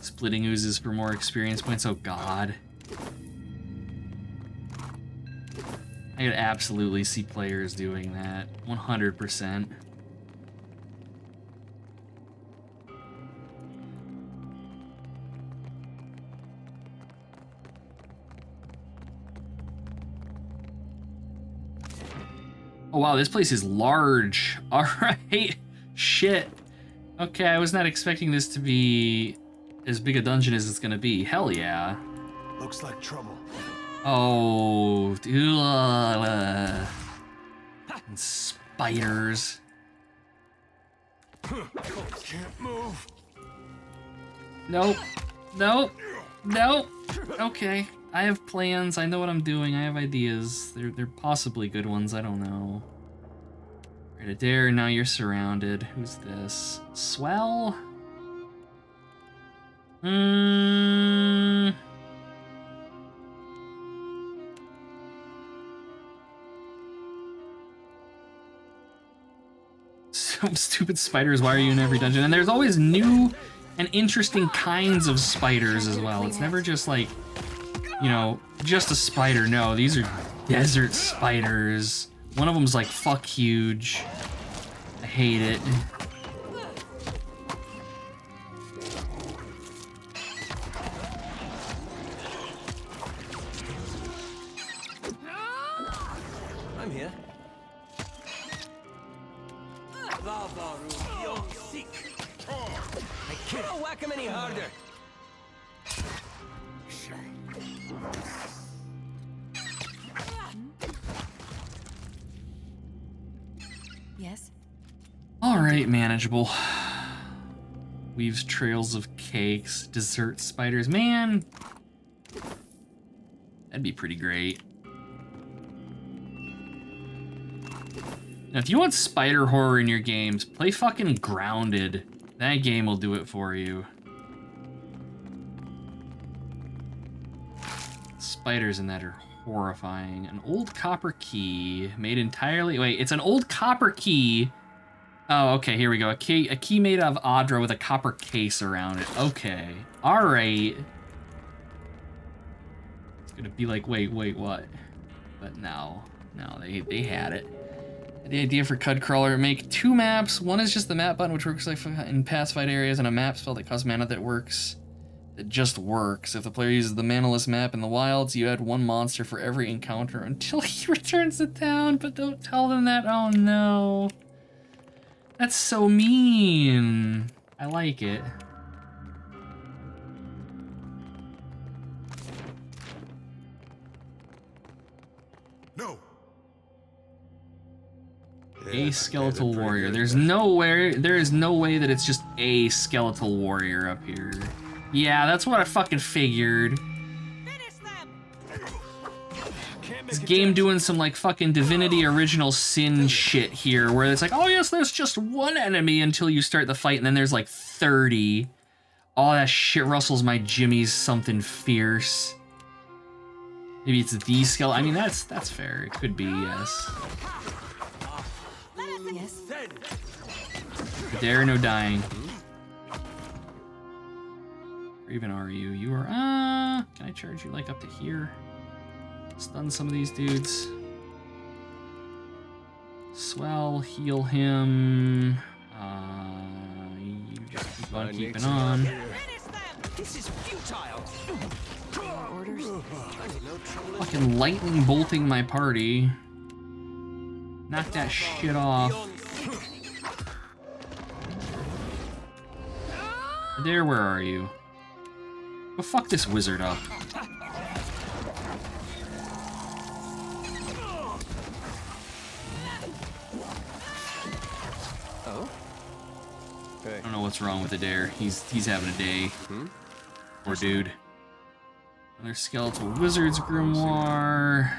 Splitting oozes for more experience points. Oh god. I could absolutely see players doing that. 100%. Oh wow, this place is large. Alright. Shit. Okay, I was not expecting this to be as big a dungeon as it's gonna be. Hell yeah. Looks like trouble. Oh, and spiders. Can't move. Nope. Nope. Nope. Okay. I have plans. I know what I'm doing. I have ideas. They're possibly good ones. I don't know. Right, Adair, now you're surrounded. Who's this? Swell? Some stupid spiders. Why are you in every dungeon? And there's always new and interesting kinds of spiders as well. It's never just like, you know, just a spider. No, these are desert spiders. One of them's like fuck huge. I hate it. I'm here. I can't whack him any harder. Yes? Alright, manageable. Weaves trails of cakes, dessert spiders. Man, that'd be pretty great. Now, if you want spider horror in your games, play fucking Grounded. That game will do it for you. Spiders in that are horrifying. An old copper key made entirely... Wait, it's an old copper key. Oh, okay, here we go. A key made of Audra with a copper case around it. Okay. All right. It's gonna be like, wait, what? But no, they had it. The idea for Cud Crawler, make 2 maps. One is just the map button, which works like in pacified areas, and a map spell that costs mana that just works. If the player uses the manaless map in the wilds, you add 1 monster for every encounter until he returns to town, but don't tell them that. Oh no. That's so mean. I like it. No. A skeletal warrior. There is no way that it's just a skeletal warrior up here. Yeah, that's what I fucking figured. This game doing some like fucking Divinity Original Sin shit here, where it's like, oh yes, there's just one enemy until you start the fight, and then there's like 30. All that shit rustles my jimmies something fierce. Maybe it's the skeleton. I mean, that's fair. It could be, yes. Yes? But there, no dying. Where even are you? You are, can I charge you like up to here? Stun some of these dudes. Swell, heal him. You just keep on keeping on. This is futile. Orders? Fucking lightning bolting my party. Knock that shit off. There, where are you? Go fuck this wizard up. Oh? Hey. I don't know what's wrong with Adair. He's having a day. Poor dude. Another skeletal wizard's grimoire.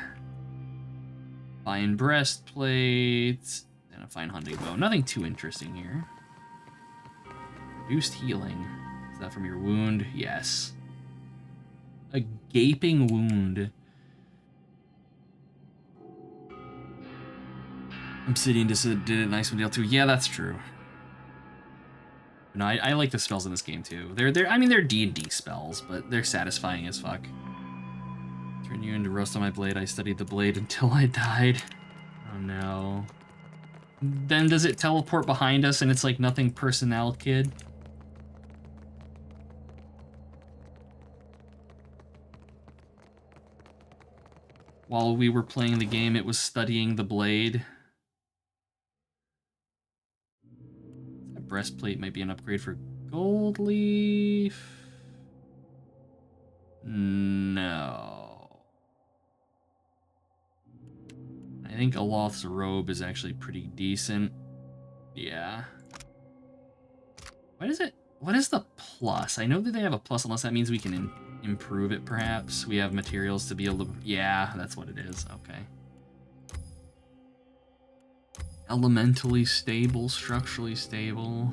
Fine breastplate. And a fine hunting bow. Nothing too interesting here. Reduced healing. Is that from your wound? Yes. A gaping wound. Obsidian did a nice one deal too. Yeah, that's true. No, I like the spells in this game too. I mean, they're D&D spells, but they're satisfying as fuck. Turn you into rust on my blade. I studied the blade until I died. Oh no. Then does it teleport behind us and it's like nothing personnel, kid? While we were playing the game, it was studying the blade. That breastplate might be an upgrade for Gold Leaf. No. I think Aloth's robe is actually pretty decent. Yeah. What is the plus? I know that they have a plus unless that means we can improve it, perhaps. We have materials to be able to... Yeah, that's what it is. Okay. Elementally stable, structurally stable.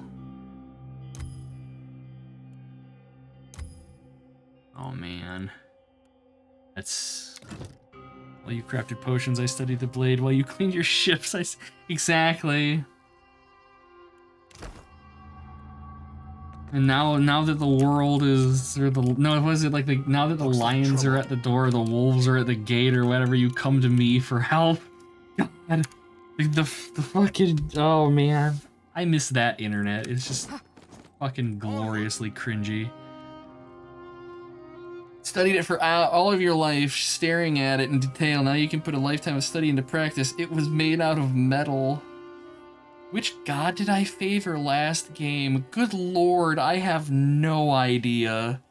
Oh, man. That's... While you crafted potions, I studied the blade. While you cleaned your ships, Exactly. And now that the world is, or the, no, was it like the, now that the lions are at the door, the wolves are at the gate or whatever, you come to me for help. God, the fucking, oh man. I miss that internet. It's just fucking gloriously cringy. Studied it for all of your life, staring at it in detail. Now you can put a lifetime of study into practice. It was made out of metal. Which god did I favor last game? Good lord, I have no idea.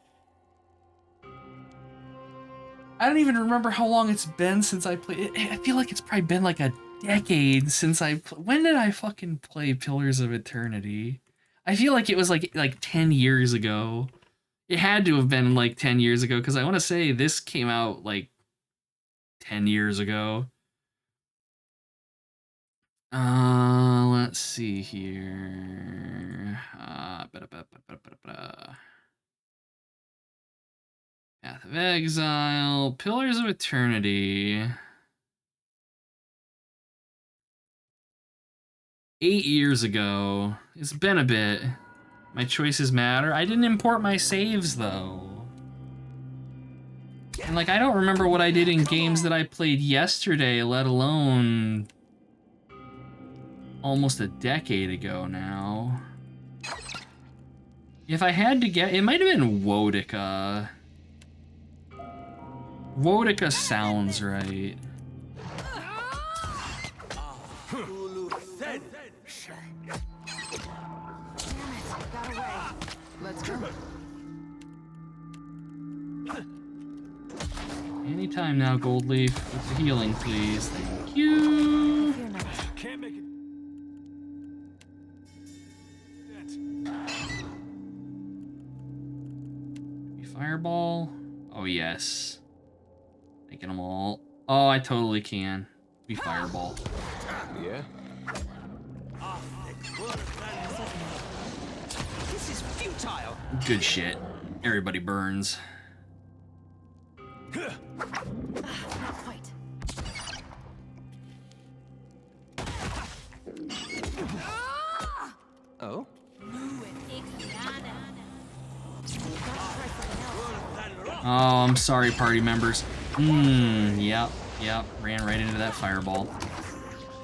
I don't even remember how long it's been since I played. I feel like it's probably been like a decade since when did I fucking play Pillars of Eternity? I feel like it was like 10 years ago. It had to have been like 10 years ago, because I want to say this came out like 10 years ago. Let's see here. Path of Exile, Pillars of Eternity. 8 years ago. It's been a bit. My choices matter. I didn't import my saves though. And like, I don't remember what I did in games that I played yesterday, let alone almost a decade ago now. If I had to get, it might have been Wodica. Wodica sounds right. Got away. Let's go. Anytime now, Gold Leaf, with the healing, please. Thank you. Fear not. Can't make it. Fireball. Oh yes. Taking them all. Oh, I totally can. Be Fireball. Yeah? This is futile! Good shit. Everybody burns. Not quite. Oh? Oh, I'm sorry, party members. Yep. Ran right into that fireball.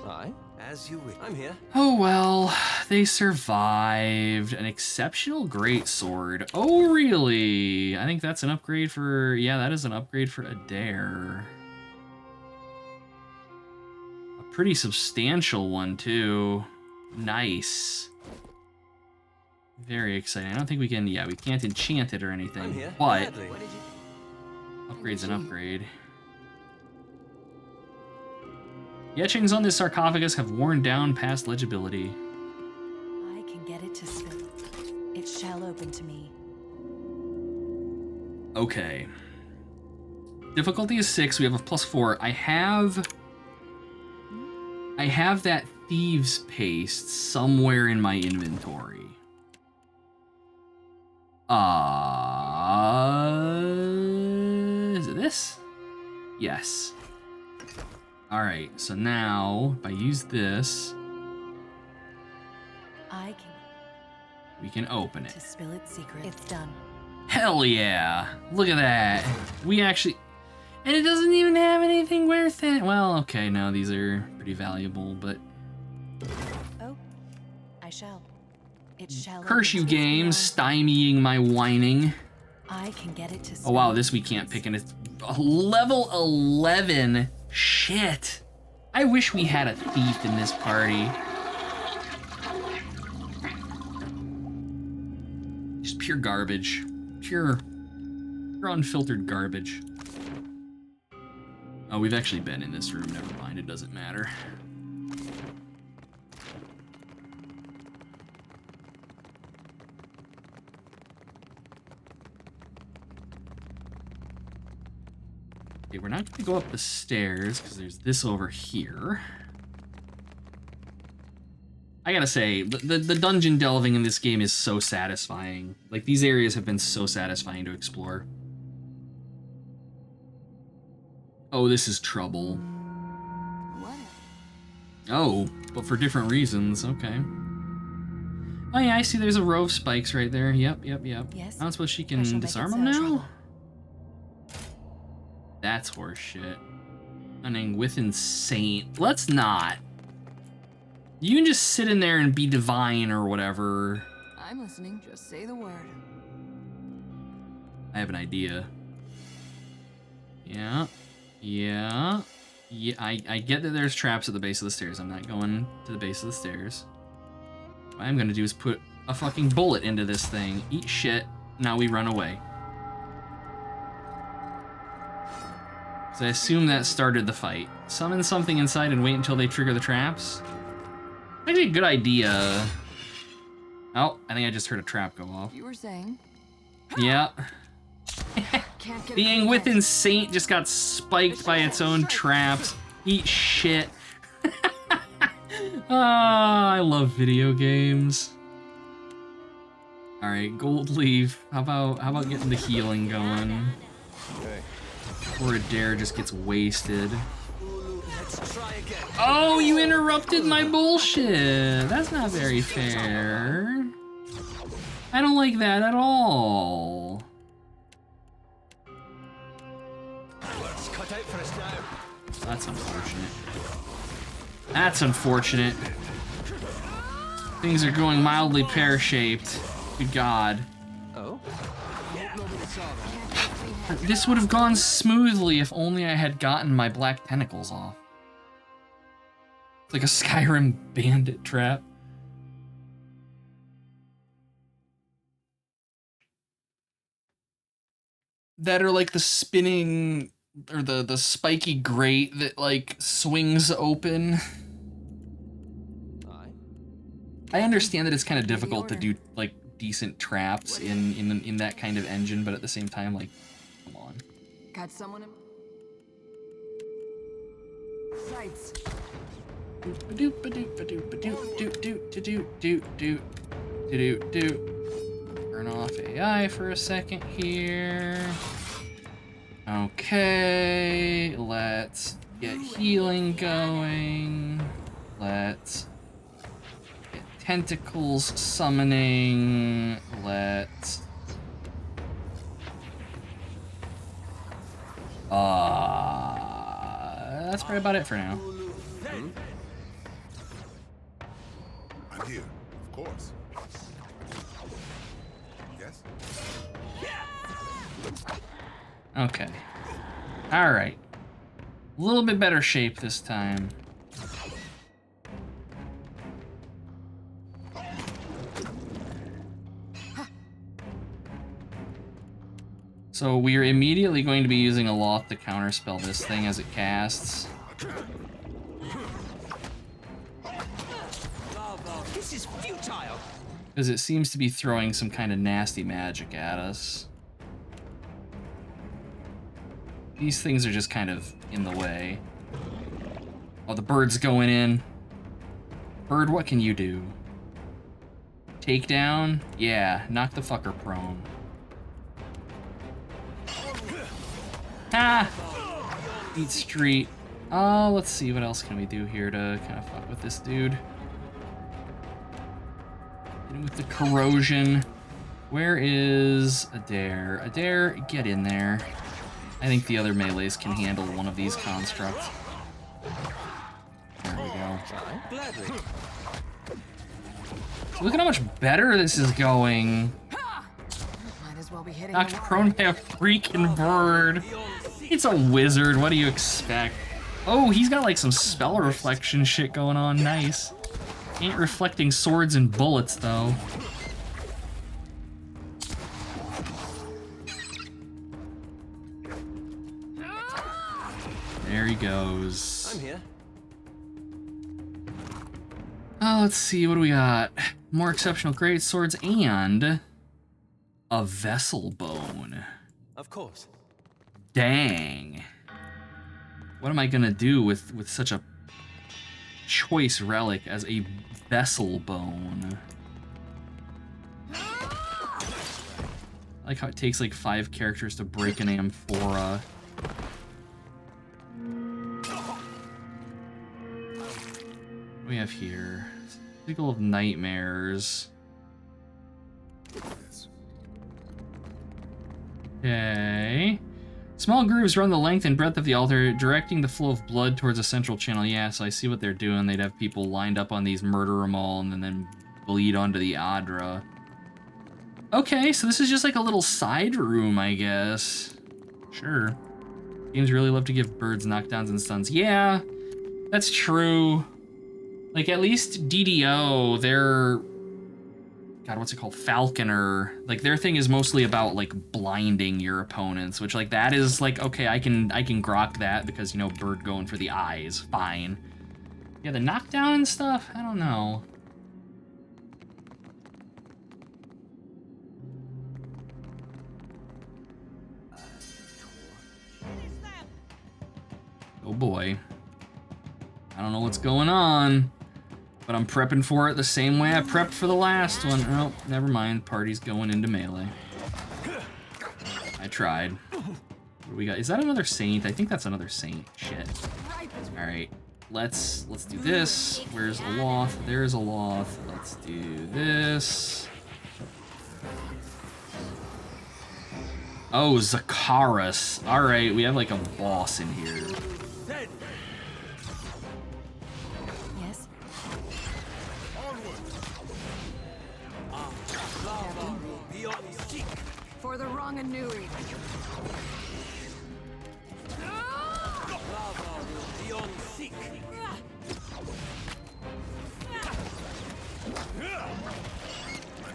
Aye, as you wish. I'm here. Oh well, they survived. An exceptional greatsword. Oh really? I think that's an upgrade for, yeah, that is an upgrade for Adair. A pretty substantial one too. Nice. Very exciting. I don't think we can, yeah, we can't enchant it or anything, I'm here. but Gladly. upgrade's an upgrade. The etchings on this sarcophagus have worn down past legibility. I can get it to spin. It shall open to me. Okay. Difficulty is 6. We have a +4. I have that thieves paste somewhere in my inventory. Is it this? Yes. All right. So now, if I use this, I we can open it. To spill its secret. It's done. Hell yeah! Look at that. We actually... And it doesn't even have anything worth it. Well, okay, no, these are pretty valuable, but... Oh, I shall. It shall. Curse you, open to its games, beyond. stymieing my whining. I can get it to Oh wow, spill this we its can't secret. pick, and it's level 11. Shit. I wish we had a thief in this party. Just pure garbage. Pure unfiltered garbage. Oh, we've actually been in this room. Never mind, it doesn't matter. Okay, we're not going to go up the stairs because there's this over here. I gotta say, the dungeon delving in this game is so satisfying. Like, these areas have been so satisfying to explore. Oh, this is trouble. What? Oh, but for different reasons. Okay. Oh yeah, I see there's a row of spikes right there. Yep. Yes. I don't suppose she I shall can make disarm it them so now? trouble. That's horseshit. Running with insane. Let's not. You can just sit in there and be divine or whatever. I'm listening. Just say the word. I have an idea. Yeah. I get that there's traps at the base of the stairs. I'm not going to the base of the stairs. What I'm gonna do is put a fucking bullet into this thing. Eat shit. Now we run away. So I assume that started the fight. Summon something inside and wait until they trigger the traps. Actually a good idea. Oh, I think I just heard a trap go off. You were saying? Yeah. Can't get Being with Insane just got spiked by its own traps. Eat shit. Ah, I love video games. All right, gold leaf. How about getting the healing going? Okay. Before a dare just gets wasted. Let's try again. Oh, you interrupted my bullshit. That's not very fair. I don't like that at all. Let's cut out for us now. That's unfortunate. That's unfortunate. Things are going mildly pear-shaped. Good God. Oh? This would have gone smoothly if only I had gotten my black tentacles off. It's like a Skyrim bandit trap. That are like the spinning or the spiky grate that like swings open. I understand that it's kind of difficult to do like decent traps in that kind of engine, but at the same time, like, come on. Got someone in sights. Turn off AI for a second here. Okay, let's get healing going. Let's get tentacles summoning. Let's that's probably about it for now. I'm here, of course. Yes? Okay. All right. A little bit better shape this time. So we are immediately going to be using a Loth to counterspell this thing as it casts. This is futile. Because it seems to be throwing some kind of nasty magic at us. These things are just kind of in the way. Oh, the bird's going in. Bird, what can you do? Takedown? Yeah, knock the fucker prone. Ah! Eat street. Oh, let's see, what else can we do here to kind of fuck with this dude? with the corrosion. Where is Adair? Adair, get in there. I think the other melees can handle one of these constructs. There we go. Gladly. So look at how much better this is going. Might as well be hitting Knocked prone by a freaking bird. It's a wizard, what do you expect? Oh, he's got like some spell reflection shit going on, nice. Ain't reflecting swords and bullets though. There he goes. I'm here. Oh, let's see, what do we got? More exceptional great swords and a vessel bone. Of course. Dang. What am I gonna do with such a choice relic as a vessel bone? I like how it takes like 5 characters to break an amphora. What do we have here? Sickle of Nightmares. Okay. Small grooves run the length and breadth of the altar, directing the flow of blood towards a central channel. Yeah, so I see what they're doing. They'd have people lined up on these, murder them all, and then bleed onto the Adra. Okay, so this is just like a little side room, I guess. Sure. Games really love to give birds knockdowns and stuns. Yeah, that's true. Like, at least DDO, they're... God, what's it called? Falconer. Like, their thing is mostly about, like, blinding your opponents, which, like, that is, like, okay, I can grok that because, you know, bird going for the eyes. Fine. Yeah, the knockdown and stuff? I don't know. Oh, boy. I don't know what's going on. But I'm prepping for it the same way I prepped for the last one. Oh, never mind. Party's going into melee. I tried. What do we got? Is that another saint? I think that's another saint. Shit. Alright. Let's do this. Where's a Loth? There's a Loth. Let's do this. Oh, Zakaris. Alright, we have like a boss in here. Yes? For the wrong Anui. I'm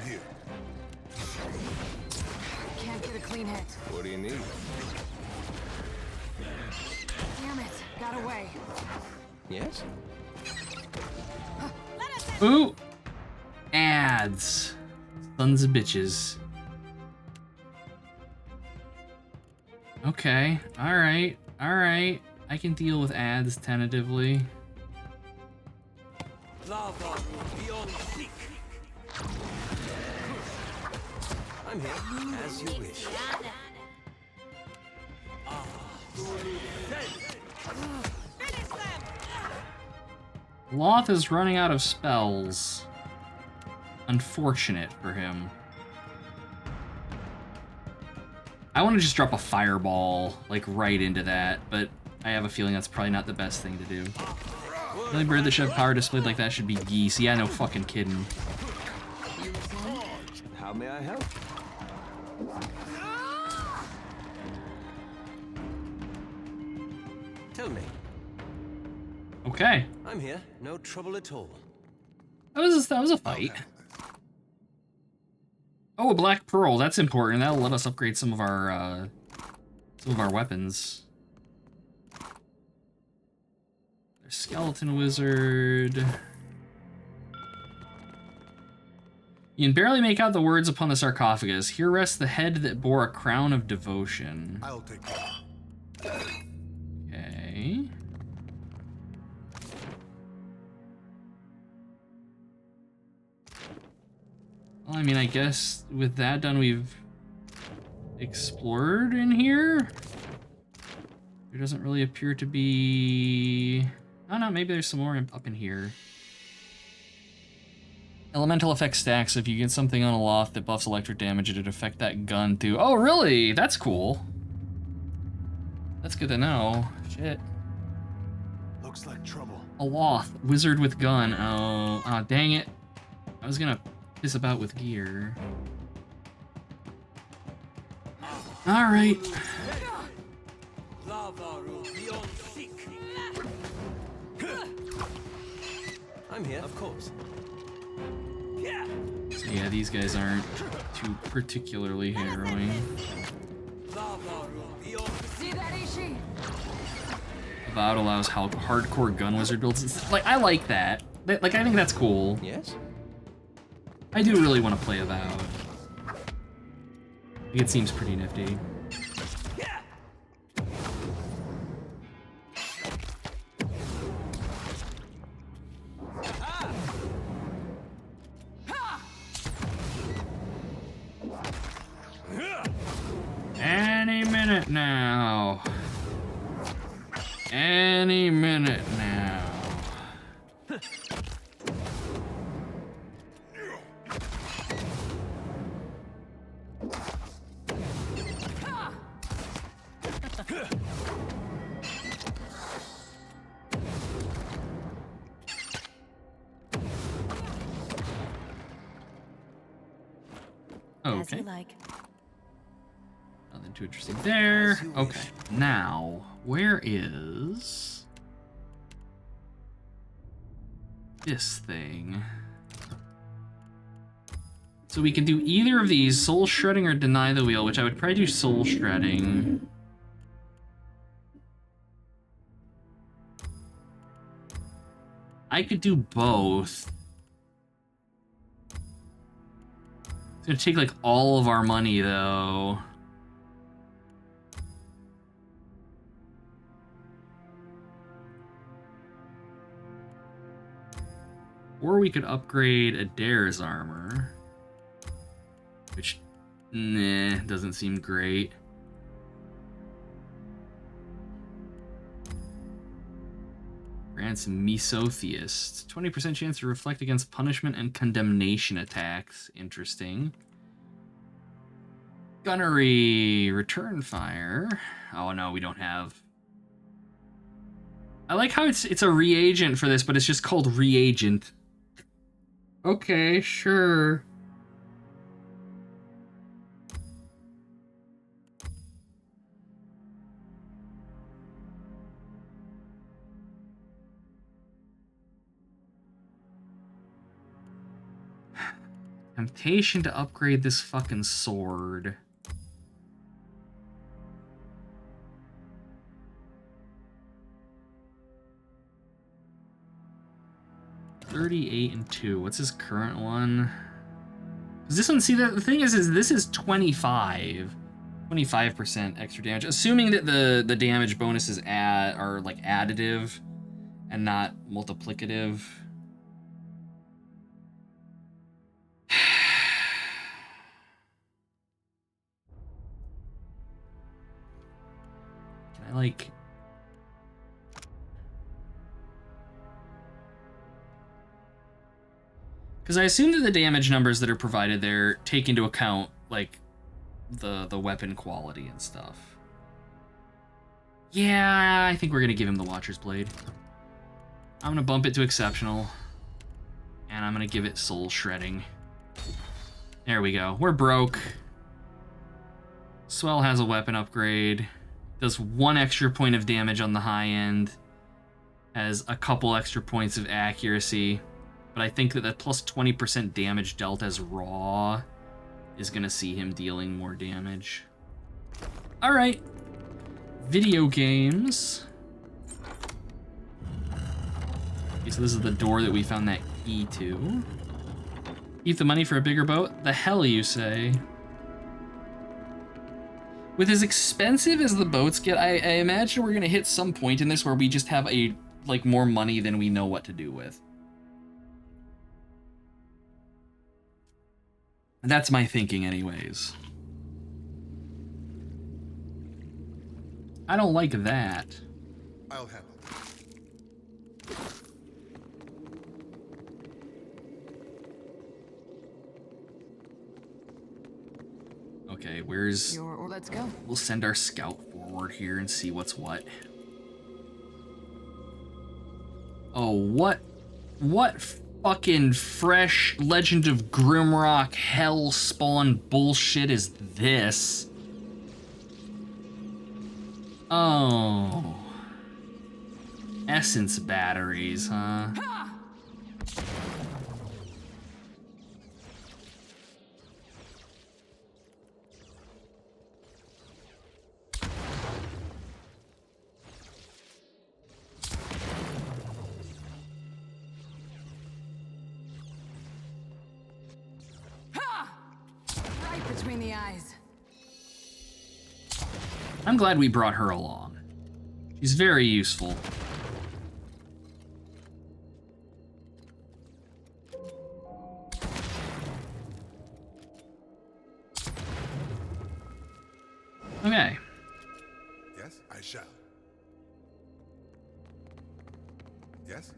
here. Can't get a clean hit. What do you need? Damn it. Got away. Yes? Ooh! Ads. Sons of bitches. Okay. Alright. Alright. I can deal with ads tentatively. I'm here, as you wish. Loth is running out of spells. Unfortunate for him. I want to just drop a fireball, like, right into that, but I have a feeling that's probably not the best thing to do. The only bird that should have power displayed like that should be geese. Yeah, no fucking kidding. How may I help? Tell me. Okay. I'm here. No trouble at all. That was a fight. Oh, a black pearl. That's important. That'll let us upgrade some of our weapons. There's skeleton wizard. You can barely make out the words upon the sarcophagus. Here rests the head that bore a crown of devotion. I'll take care. Okay. Well, I mean, I guess with that done, we've explored in here. There doesn't really appear to be... Oh no, maybe there's some more up in here. Elemental effect stacks. If you get something on a loft that buffs electric damage, it'd affect that gun too. Oh, really? That's cool. That's good to know. Shit. Looks like trouble. A loth. Wizard with gun. Oh, dang it. I was gonna piss about with gear. Alright. I'm here, of course. So yeah, these guys aren't too particularly harrowing. Avowed allows how hardcore gun wizard builds. Like, I like that. Like, I think that's cool. Yes? I do really want to play Avowed. It seems pretty nifty. Any minute now. Any minute now. As you Okay. like. Nothing too interesting there. Okay. Now, where is this thing? So we can do either of these, soul shredding or deny the wheel, which I would probably do soul shredding. I could do both. It's gonna take like all of our money though. Or we could upgrade Adair's armor. Which, nah, doesn't seem great. Grants Mesotheist. 20% chance to reflect against punishment and condemnation attacks. Interesting. Gunnery. Return fire. Oh no, we don't have... I like how it's a reagent for this, but it's just called reagent. Okay, sure. Temptation to upgrade this fucking sword. $38 and 2. What's his current one? Does this one, see, the thing is this is 25% extra damage, assuming that the damage bonuses are like additive and not multiplicative. Can I like... Because I assume that the damage numbers that are provided there take into account, like, the weapon quality and stuff. Yeah, I think we're going to give him the Watcher's Blade. I'm going to bump it to Exceptional. And I'm going to give it Soul Shredding. There we go. We're broke. Swell has a weapon upgrade. Does 1 extra point of damage on the high end. Has a couple extra points of accuracy. But I think that plus 20% damage dealt as raw is going to see him dealing more damage. All right. Video games. Okay, so this is the door that we found that key to. Keep the money for a bigger boat? The hell you say? With as expensive as the boats get, I imagine we're going to hit some point in this where we just have more money than we know what to do with. That's my thinking anyways. I don't like that. I'll handle it. Okay, where's... Let's go. We'll send our scout forward here and see what's what. Oh, what fucking fresh Legend of Grimrock hell spawn bullshit is this? Oh. Essence batteries, huh? Right between the eyes. I'm glad we brought her along. She's very useful. Okay. Yes, I shall. Yes?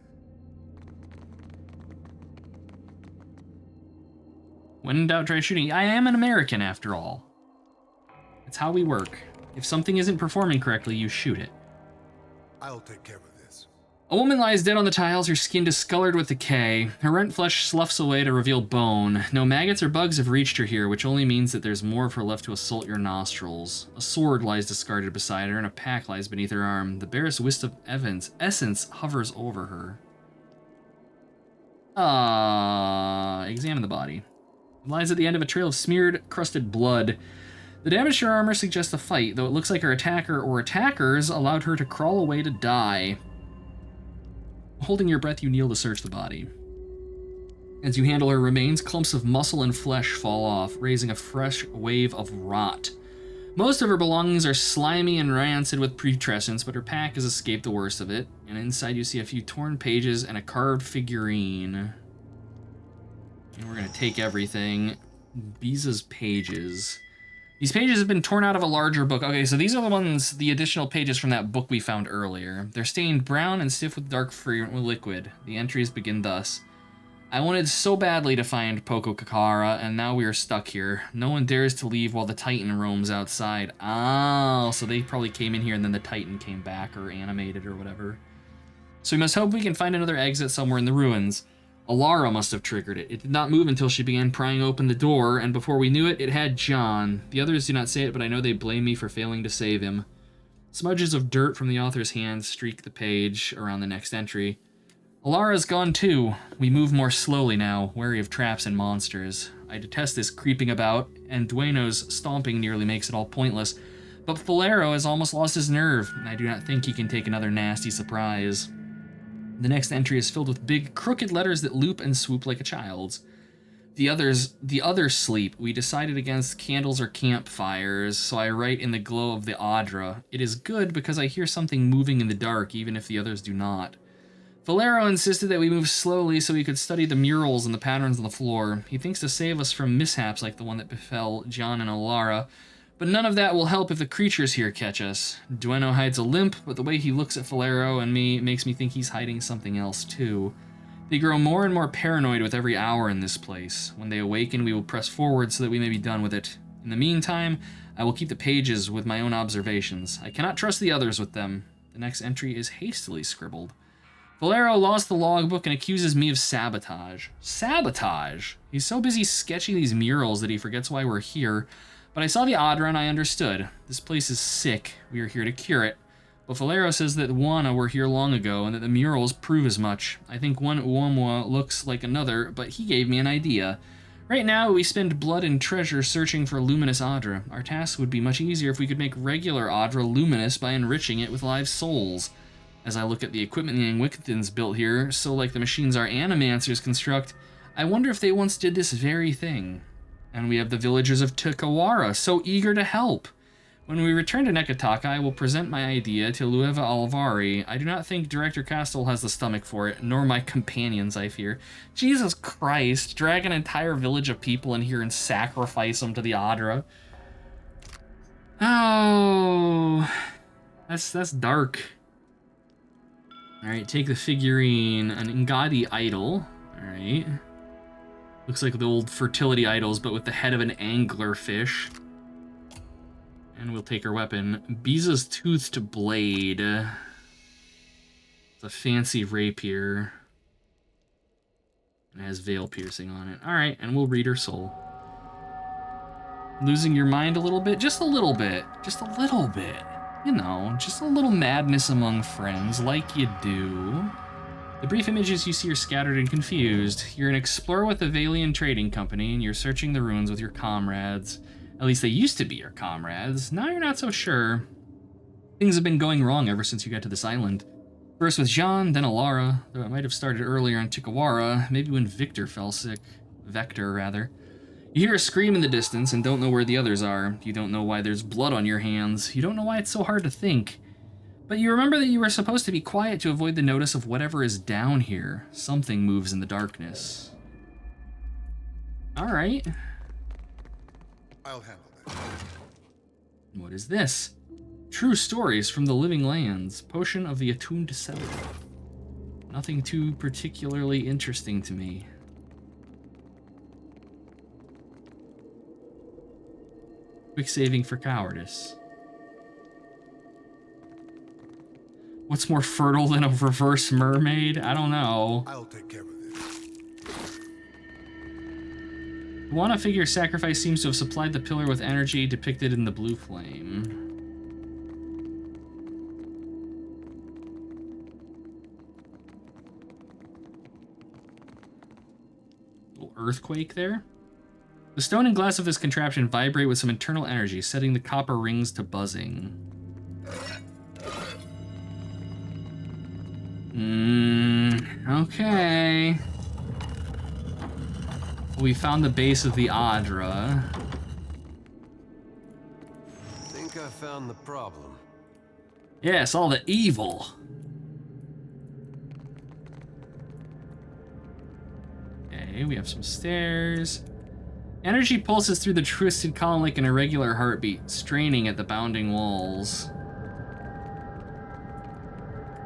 When in doubt, try shooting. I am an American, after all. It's how we work. If something isn't performing correctly, you shoot it. I'll take care of this. A woman lies dead on the tiles, her skin discolored with decay. Her rent flesh sloughs away to reveal bone. No maggots or bugs have reached her here, which only means that there's more of her left to assault your nostrils. A sword lies discarded beside her, and a pack lies beneath her arm. The barest wisp of essence hovers over her. Examine the body. It lies at the end of a trail of smeared, crusted blood. The damage to her armor suggests a fight, though it looks like her attacker or attackers allowed her to crawl away to die. Holding your breath, you kneel to search the body. As you handle her remains, clumps of muscle and flesh fall off, raising a fresh wave of rot. Most of her belongings are slimy and rancid with putrescence, but her pack has escaped the worst of it, and inside you see a few torn pages and a carved figurine. And we're gonna take everything. Biza's pages. These pages have been torn out of a larger book. Okay, so these are the additional pages from that book we found earlier. They're stained brown and stiff with dark liquid. The entries begin thus. I wanted so badly to find Poco Kakara, and now we are stuck here. No one dares to leave while the Titan roams outside. Oh, so they probably came in here and then the Titan came back or animated or whatever. So we must hope we can find another exit somewhere in the ruins. Alara must have triggered it. It did not move until she began prying open the door, and before we knew it, it had John. The others do not say it, but I know they blame me for failing to save him. Smudges of dirt from the author's hands streak the page around the next entry. Alara's gone too. We move more slowly now, wary of traps and monsters. I detest this creeping about, and Dueno's stomping nearly makes it all pointless. But Falero has almost lost his nerve, and I do not think he can take another nasty surprise. The next entry is filled with big, crooked letters that loop and swoop like a child's. The others sleep. We decided against candles or campfires, so I write in the glow of the Adra. It is good because I hear something moving in the dark, even if the others do not. Valero insisted that we move slowly so he could study the murals and the patterns on the floor. He thinks to save us from mishaps like the one that befell John and Alara, but none of that will help if the creatures here catch us. Dueno hides a limp, but the way he looks at Falero and me makes me think he's hiding something else too. They grow more and more paranoid with every hour in this place. When they awaken, we will press forward so that we may be done with it. In the meantime, I will keep the pages with my own observations. I cannot trust the others with them. The next entry is hastily scribbled. Valero lost the logbook and accuses me of sabotage. Sabotage? He's so busy sketching these murals that he forgets why we're here. But I saw the Adra and I understood. This place is sick. We are here to cure it. But Valero says that Wana were here long ago and that the murals prove as much. I think one Uomwa looks like another, but he gave me an idea. Right now, we spend blood and treasure searching for luminous Adra. Our task would be much easier if we could make regular Adra luminous by enriching it with live souls. As I look at the equipment the Angwicthans built here, so like the machines our animancers construct, I wonder if they once did this very thing. And we have the villagers of Tukawara, so eager to help. When we return to Nekataka, I will present my idea to Lueva Alvari. I do not think Director Castle has the stomach for it, nor my companions, I fear. Jesus Christ, drag an entire village of people in here and sacrifice them to the Adra. Oh, that's dark. Alright, take the figurine, an Ngadi idol. Alright. Looks like the old fertility idols, but with the head of an anglerfish. And we'll take her weapon. Biza's Toothed Blade. It's a fancy rapier. And it has veil piercing on it. Alright, and we'll read her soul. Losing your mind a little bit? Just a little bit. Just a little bit. You know, just a little madness among friends, like you do. The brief images you see are scattered and confused. You're an explorer with the Valian Trading Company, and you're searching the ruins with your comrades. At least they used to be your comrades. Now you're not so sure. Things have been going wrong ever since you got to this island. First with Jean, then Alara, though it might have started earlier on Tikawara, maybe when Victor fell sick. Vector, rather. You hear a scream in the distance and don't know where the others are. You don't know why there's blood on your hands. You don't know why it's so hard to think. But you remember that you were supposed to be quiet to avoid the notice of whatever is down here. Something moves in the darkness. Alright. I'll handle that. What is this? True stories from the living lands. Potion of the attuned cellar. Nothing too particularly interesting to me. Quick saving for cowardice. What's more fertile than a reverse mermaid? I don't know. I'll take care of this. The Wana figure sacrifice seems to have supplied the pillar with energy depicted in the blue flame. Little earthquake there. The stone and glass of this contraption vibrate with some internal energy, setting the copper rings to buzzing. Okay. We found the base of the Adra. Think I found the problem. Yes, all the evil. Okay, we have some stairs. Energy pulses through the twisted column like an irregular heartbeat, straining at the bounding walls.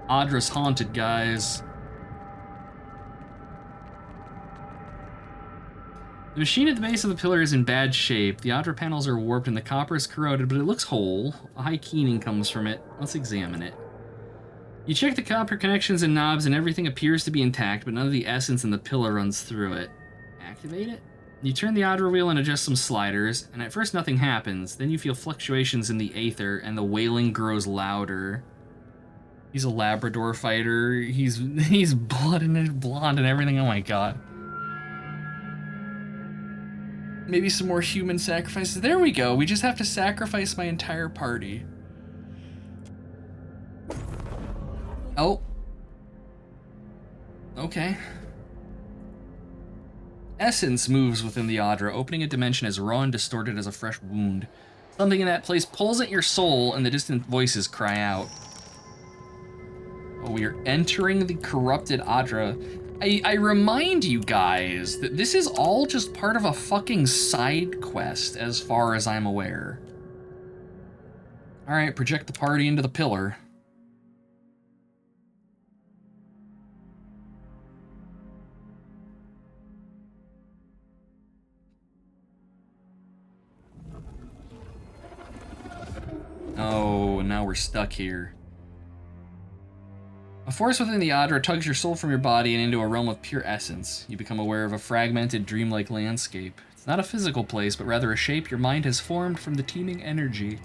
Adra's haunted, guys. The machine at the base of the pillar is in bad shape. The Adra panels are warped and the copper is corroded, but it looks whole. A high keening comes from it. Let's examine it. You check the copper connections and knobs and everything appears to be intact, but none of the essence in the pillar runs through it. Activate it? You turn the Adra wheel and adjust some sliders, and at first nothing happens. Then you feel fluctuations in the aether, and the wailing grows louder. He's a Labrador fighter. He's blood and blonde and everything. Oh my god. Maybe some more human sacrifices. There we go. We just have to sacrifice my entire party. Oh. Okay. Essence moves within the Adra, opening a dimension as raw and distorted as a fresh wound. Something in that place pulls at your soul, and the distant voices cry out. Oh, we are entering the corrupted Adra. I remind you guys that this is all just part of a fucking side quest, as far as I'm aware. Alright, project the party into the pillar. Oh, now we're stuck here. A force within the Adra tugs your soul from your body and into a realm of pure essence. You become aware of a fragmented, dreamlike landscape. It's not a physical place, but rather a shape your mind has formed from the teeming energy.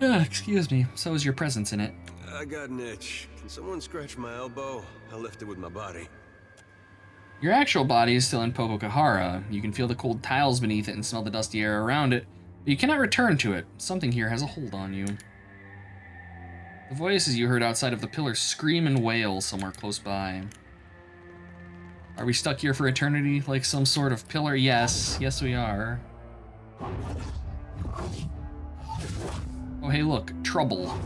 Excuse me, so is your presence in it. I got an itch. Can someone scratch my elbow? I'll lift it with my body. Your actual body is still in Pococahara. You can feel the cold tiles beneath it and smell the dusty air around it, but you cannot return to it. Something here has a hold on you. The voices you heard outside of the pillar scream and wail somewhere close by. Are we stuck here for eternity, like some sort of pillar? Yes. Yes, we are. Oh, hey, look. Trouble.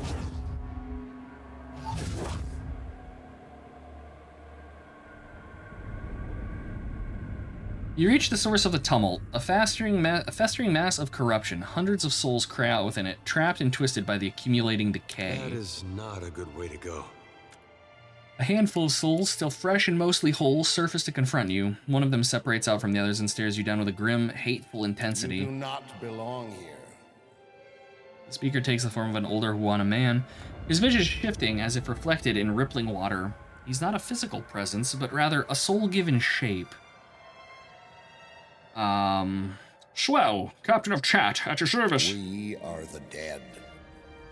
You reach the source of the tumult, a festering mass of corruption. Hundreds of souls cry out within it, trapped and twisted by the accumulating decay. That is not a good way to go. A handful of souls, still fresh and mostly whole, surface to confront you. One of them separates out from the others and stares you down with a grim, hateful intensity. You do not belong here. The speaker takes the form of an older Huana man, his vision shifting as if reflected in rippling water. He's not a physical presence, but rather a soul-given shape. Swell, Captain of Chat, at your service. We are the dead.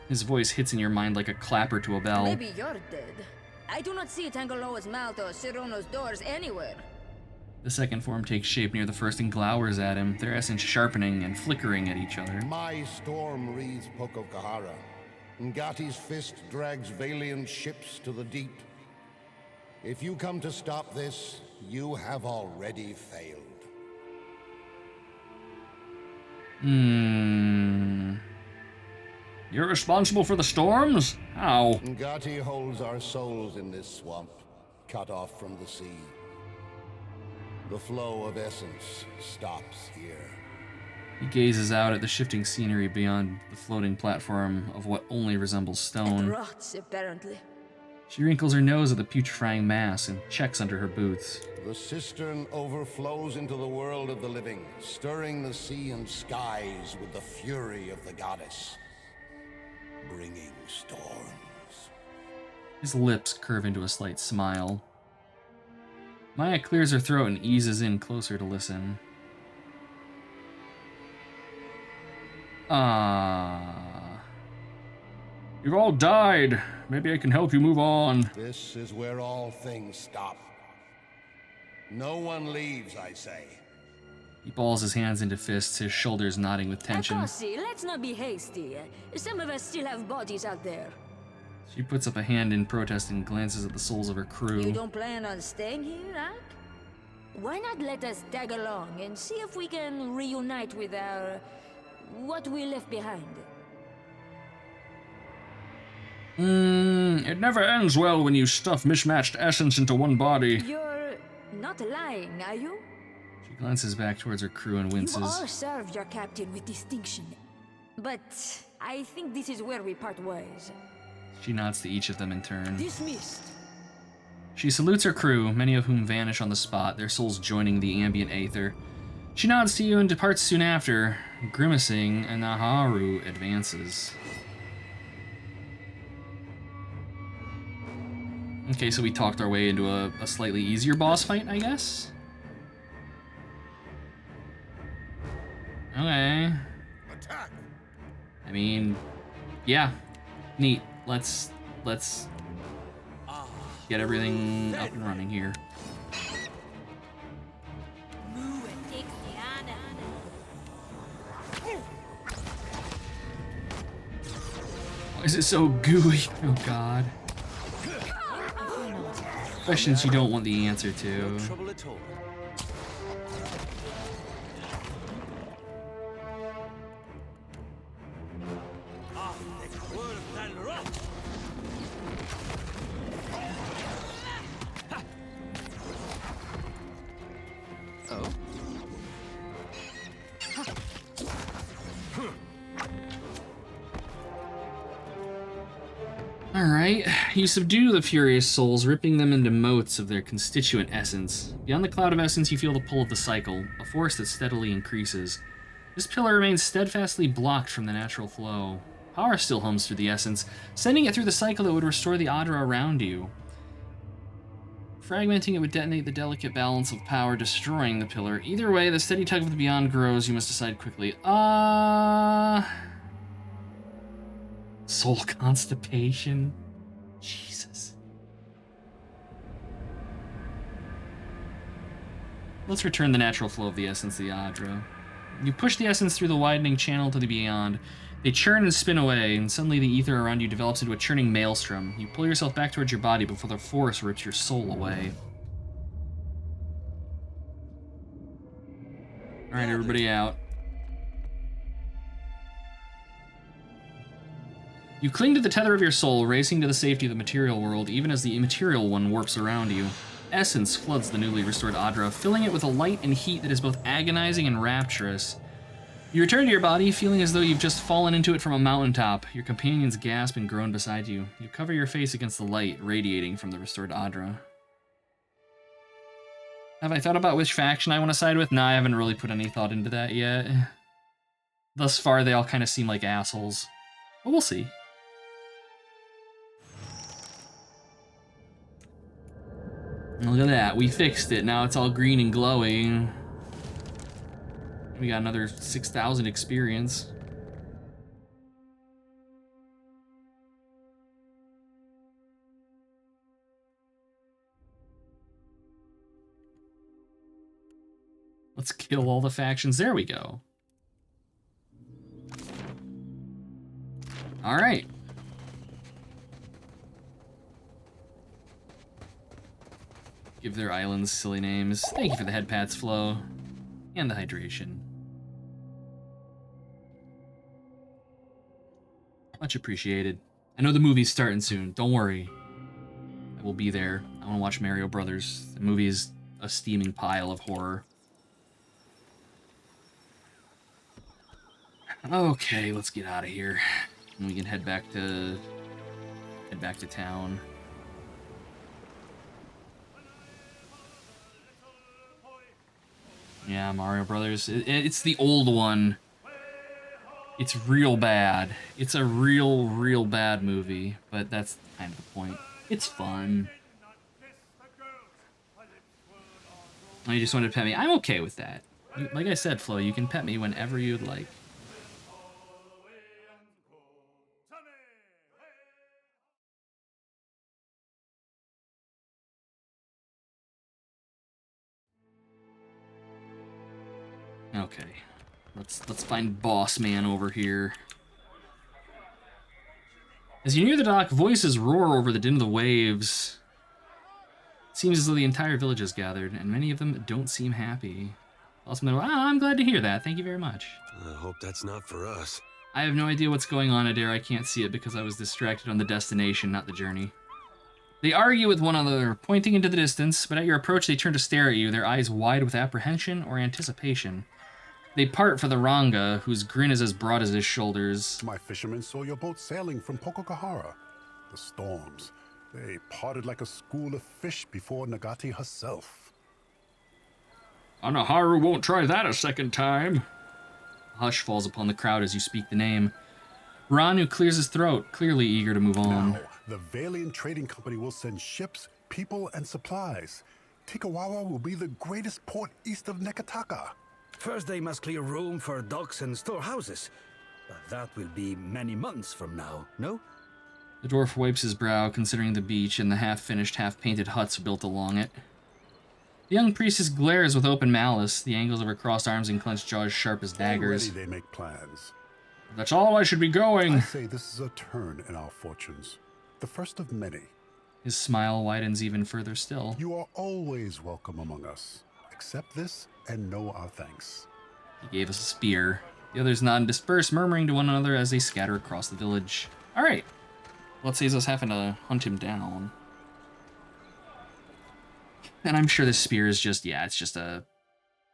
His voice hits in your mind like a clapper to a bell. Maybe you're dead. I do not see Tangaloa's mouth or Sirono's doors anywhere. The second form takes shape near the first and glowers at him, their essence sharpening and flickering at each other. My storm wreathes Pococahara. Ngati's fist drags valiant ships to the deep. If you come to stop this, you have already failed. You're responsible for the storms? How? Ngati holds our souls in this swamp, cut off from the sea. The flow of essence stops here. He gazes out at the shifting scenery beyond the floating platform of what only resembles It stone. rots, apparently. She wrinkles her nose at the putrefying mass and checks under her boots. The cistern overflows into the world of the living, stirring the sea and skies with the fury of the goddess, bringing storms. His lips curve into a slight smile. Maya clears her throat and eases in closer to listen. You've all died. Maybe I can help you move on. This is where all things stop. No one leaves, I say. He balls his hands into fists, his shoulders nodding with tension. Akosi, let's not be hasty. Some of us still have bodies out there. She puts up a hand in protest and glances at the souls of her crew. You don't plan on staying here, Ak? Why not let us tag along and see if we can reunite with our... what we left behind? It never ends well when you stuff mismatched essence into one body. You're not lying, are you? She glances back towards her crew and You winces. all served your captain with distinction. But I think this is where we part ways. She nods to each of them in turn. Dismissed. She salutes her crew, many of whom vanish on the spot, their souls joining the ambient aether. She nods to you and departs soon after. Grimacing, and Naharu advances. Okay, so we talked our way into a slightly easier boss fight, I guess? Okay. Attack! I mean, yeah, neat. Let's get everything up and running here. Why is it so gooey? Oh god. Questions you don't want the answer to. Trouble at all. Oh? Alright, you subdue the furious souls, ripping them into motes of their constituent essence. Beyond the cloud of essence, you feel the pull of the cycle, a force that steadily increases. This pillar remains steadfastly blocked from the natural flow. Power still hums through the essence, sending it through the cycle that would restore the Adra around you. Fragmenting it would detonate the delicate balance of power, destroying the pillar. Either way, the steady tug of the beyond grows. You must decide quickly. Soul constipation? Jesus. Let's return the natural flow of the essence to the Adra. You push the essence through the widening channel to the beyond. They churn and spin away, and suddenly the ether around you develops into a churning maelstrom. You pull yourself back towards your body before the force rips your soul away. Alright, everybody out. You cling to the tether of your soul, racing to the safety of the material world, even as the immaterial one warps around you. Essence floods the newly restored Adra, filling it with a light and heat that is both agonizing and rapturous. You return to your body, feeling as though you've just fallen into it from a mountaintop. Your companions gasp and groan beside you. You cover your face against the light radiating from the restored Adra. Have I thought about which faction I want to side with? Nah, I haven't really put any thought into that yet. Thus far, they all kind of seem like assholes. But we'll see. Look at that, we fixed it. Now it's all green and glowing. We got another 6,000 experience. Let's kill all the factions. There we go. All right. Give their islands silly names. Thank you for the head pats, Flo. And the hydration. Much appreciated. I know the movie's starting soon. Don't worry. I will be there. I want to watch Mario Brothers. The movie is a steaming pile of horror. Okay, let's get out of here. And we can head back to town. Yeah, Mario Brothers. It's the old one. It's real bad. It's a real bad movie, but that's kind of the point. It's fun. Oh, you just wanted to pet me. I'm okay with that. Like I said, Flo, you can pet me whenever you'd like. Okay, let's find Boss Man over here. As you near the dock, voices roar over the din of the waves. It seems as though the entire village has gathered, and many of them don't seem happy. I'm glad to hear that. Thank you very much. I hope that's not for us. I have no idea what's going on, Adair. I can't see it because I was distracted on the destination, not the journey. They argue with one another, pointing into the distance, but at your approach they turn to stare at you, their eyes wide with apprehension or anticipation. They part for the Ranga, whose grin is as broad as his shoulders. My fishermen saw your boat sailing from Pococahara. The storms. They parted like a school of fish before Nagati herself. Anaharu won't try that a second time. A hush falls upon the crowd as you speak the name. Ranu clears his throat, clearly eager to move on. Now, the Valiant Trading Company will send ships, people, and supplies. Tikawawa will be the greatest port east of Nekataka. First, they must clear room for docks and storehouses. But that will be many months from now, no? The dwarf wipes his brow, considering the beach and the half-finished, half-painted huts built along it. The young priestess glares with open malice, the angles of her crossed arms and clenched jaws sharp as daggers. Already they make plans. That's all I should be going. I say this is a turn in our fortunes. The first of many. His smile widens even further still. You are always welcome among us. Accept this and know our thanks. He gave us a spear. The others nod and disperse, murmuring to one another as they scatter across the village. Alright. Well, it saves us having to hunt him down. And I'm sure this spear is just, yeah, it's just a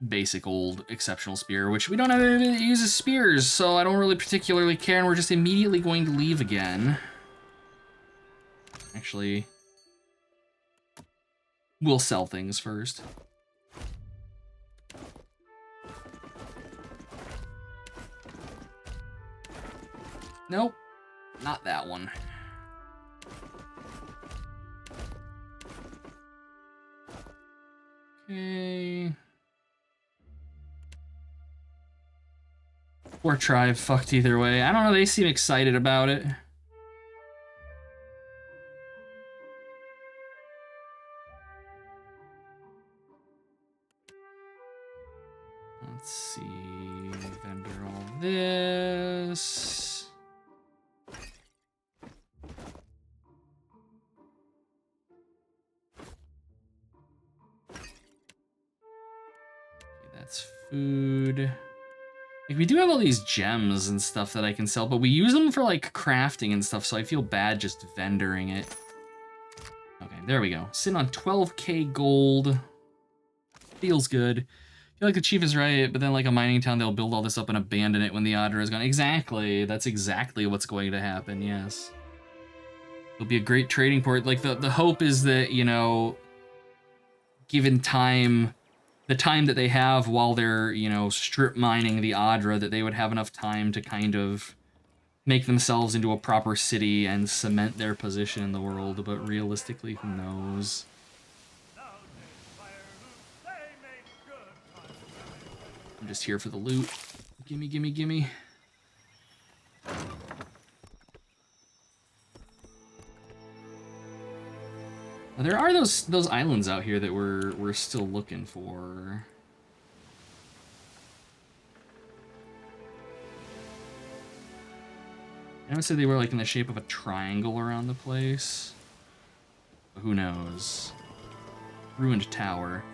basic old exceptional spear, which we don't have to use as spears, so I don't really particularly care, and we're just immediately going to leave again. Actually, we'll sell things first. Nope, not that one. Okay. Poor tribe fucked either way. I don't know, they seem excited about it. Let's see, vendor all this. Okay, that's food. Like, we do have all these gems and stuff that I can sell, but we use them for, like, crafting and stuff, so I feel bad just vendoring it. Okay, there we go. Sitting on 12k gold. Feels good. I feel like the chief is right, but then, like a mining town, they'll build all this up and abandon it when the Adra is gone. Exactly. That's exactly what's going to happen, yes. It'll be a great trading port. Like, the hope is that, you know, given time... the time that they have while they're, you know, strip mining the Adra, that they would have enough time to kind of make themselves into a proper city and cement their position in the world, but realistically, who knows? I'm just here for the loot. Gimme, gimme, gimme. There are those islands out here that we're still looking for. I would say they were like in the shape of a triangle around the place. But who knows? Ruined tower.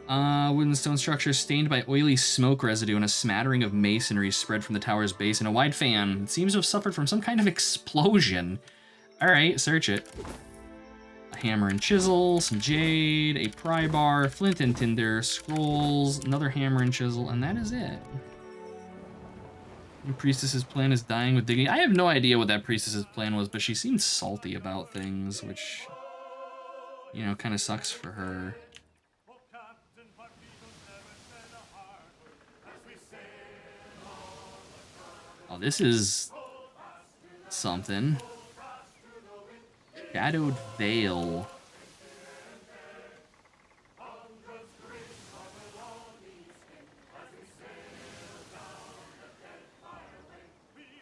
Wooden stone structure stained by oily smoke residue and a smattering of masonry spread from the tower's base and a wide fan. It seems to have suffered from some kind of explosion. Alright, search it. A hammer and chisel, some jade, a pry bar, flint and tinder, scrolls, another hammer and chisel, and that is it. The priestess's plan is dying with digging. I have no idea what that priestess's plan was, but she seemed salty about things, which, you know, kind of sucks for her. Oh, this is something. Shadowed Veil.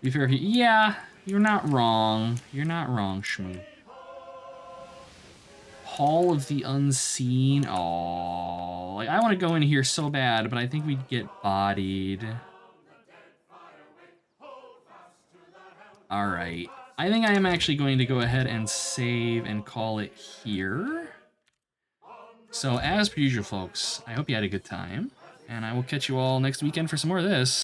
Be fair, yeah, you're not wrong. You're not wrong, Shmoo. Hall of the Unseen. Oh, like I want to go in here so bad, but I think we'd get bodied. All right. I think I am actually going to go ahead and save and call it here. So as per usual, folks, I hope you had a good time, and I will catch you all next weekend for some more of this.